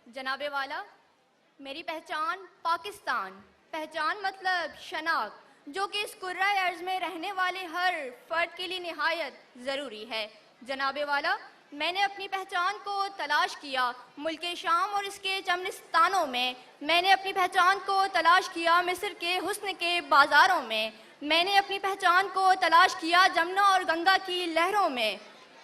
جناب والا، میری پہچان پاکستان، پہچان مطلب شناخت، جو کہ اس کرۂ ارض میں رہنے والے ہر فرد کے لیے نہایت ضروری ہے۔ جناب والا، میں نے اپنی پہچان کو تلاش کیا ملک شام اور اس کے چمنستانوں میں، میں نے اپنی پہچان کو تلاش کیا مصر کے حسن کے بازاروں میں، میں نے اپنی پہچان کو تلاش کیا جمنا اور گنگا کی لہروں میں،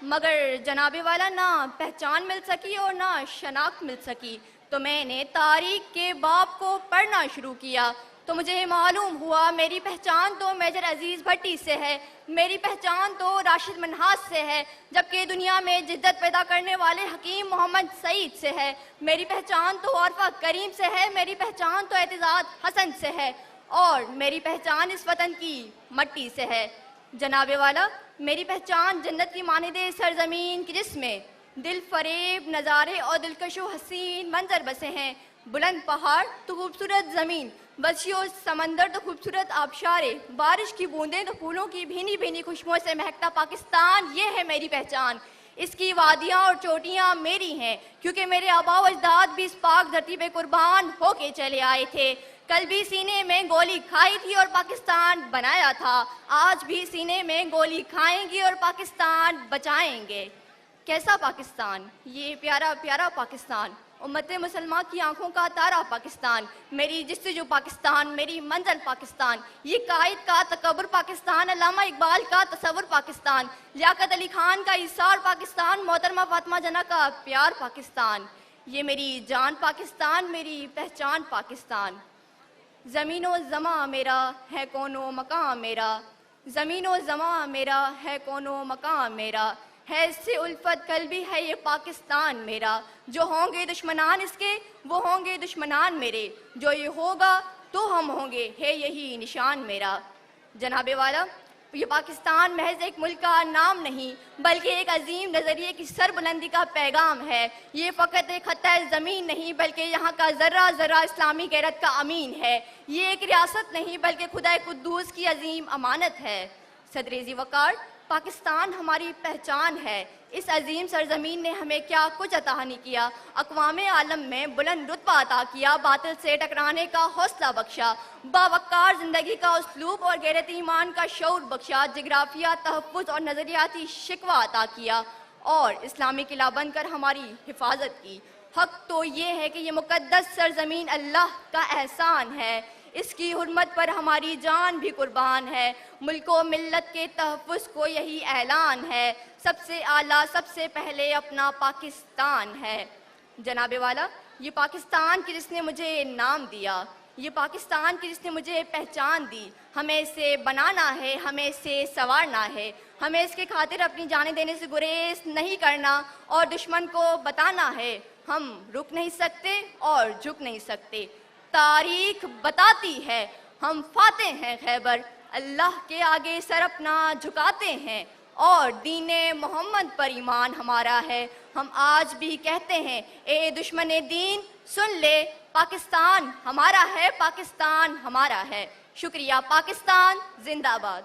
مگر جناب والا نہ پہچان مل سکی اور نہ شناخت مل سکی۔ تو میں نے تاریخ کے باب کو پڑھنا شروع کیا تو مجھے معلوم ہوا میری پہچان تو میجر عزیز بھٹی سے ہے، میری پہچان تو راشد منہاس سے ہے، جبکہ دنیا میں جدت پیدا کرنے والے حکیم محمد سعید سے ہے، میری پہچان تو عرفہ کریم سے ہے، میری پہچان تو اعتزاز حسن سے ہے، اور میری پہچان اس وطن کی مٹی سے ہے۔ جناب والا، میری پہچان جنت کی مانند سرزمین کی جس میں دل فریب نظارے اور دلکش و حسین منظر بسے ہیں، بلند پہاڑ تو خوبصورت زمین، وسیع و سمندر تو خوبصورت آبشارے، بارش کی بوندیں تو پھولوں کی بھینی بھینی خوشبوؤں سے مہکتا پاکستان، یہ ہے میری پہچان۔ اس کی وادیاں اور چوٹیاں میری ہیں، کیونکہ میرے آباء و اجداد بھی اس پاک دھرتی پہ قربان ہو کے چلے آئے تھے۔ کل بھی سینے میں گولی کھائی تھی اور پاکستان بنایا تھا، آج بھی سینے میں گولی کھائیں گی اور پاکستان بچائیں گے۔ کیسا پاکستان؟ یہ پیارا پیارا پاکستان، امت مسلمہ کی آنکھوں کا تارا پاکستان، میری جستجو پاکستان، میری منزل پاکستان، یہ قائد کا تکبر پاکستان، علامہ اقبال کا تصور پاکستان، لیاقت علی خان کا ایثار پاکستان، محترمہ فاطمہ جناح کا پیار پاکستان، یہ میری جان پاکستان، میری پہچان پاکستان۔ زمین و زماں میرا ہے کون و مکان میرا، زمین و زماں میرا ہے کون و مکان میرا، ہے اس سے الفت کل بھی ہے یہ پاکستان میرا، جو ہوں گے دشمنان اس کے وہ ہوں گے دشمنان میرے، جو یہ ہوگا تو ہم ہوں گے، ہے یہی نشان میرا۔ جناب والا، یہ پاکستان محض ایک ملک کا نام نہیں بلکہ ایک عظیم نظریے کی سربلندی کا پیغام ہے، یہ فقط ایک خطہ زمین نہیں بلکہ یہاں کا ذرہ ذرہ اسلامی غیرت کا امین ہے، یہ ایک ریاست نہیں بلکہ خدا قدوس کی عظیم امانت ہے۔ صدر ذی وقار، پاکستان ہماری پہچان ہے، اس عظیم سرزمین نے ہمیں کیا کچھ عطا نہیں کیا، اقوام عالم میں بلند رتبہ عطا کیا، باطل سے ٹکرانے کا حوصلہ بخشا، باوقار زندگی کا اسلوب اور غیرت ایمان کا شعور بخشا، جغرافیہ تحفظ اور نظریاتی شکوہ عطا کیا، اور اسلامی قلعہ بن کر ہماری حفاظت کی۔ حق تو یہ ہے کہ یہ مقدس سرزمین اللہ کا احسان ہے، اس کی حرمت پر ہماری جان بھی قربان ہے، ملک و ملت کے تحفظ کو یہی اعلان ہے، سب سے اعلیٰ سب سے پہلے اپنا پاکستان ہے۔ جناب والا، یہ پاکستان کی جس نے مجھے نام دیا، یہ پاکستان کی جس نے مجھے پہچان دی، ہمیں اسے بنانا ہے، ہمیں اسے سنوارنا ہے، ہمیں اس کے خاطر اپنی جانیں دینے سے گریز نہیں کرنا اور دشمن کو بتانا ہے ہم رک نہیں سکتے اور جھک نہیں سکتے۔ تاریخ بتاتی ہے ہم فاتح ہیں خیبر، اللہ کے آگے سر اپنا جھکاتے ہیں، اور دین محمد پر ایمان ہمارا ہے، ہم آج بھی کہتے ہیں اے دشمن دین سن لے، پاکستان ہمارا ہے، پاکستان ہمارا ہے۔ شکریہ۔ پاکستان زندہ باد۔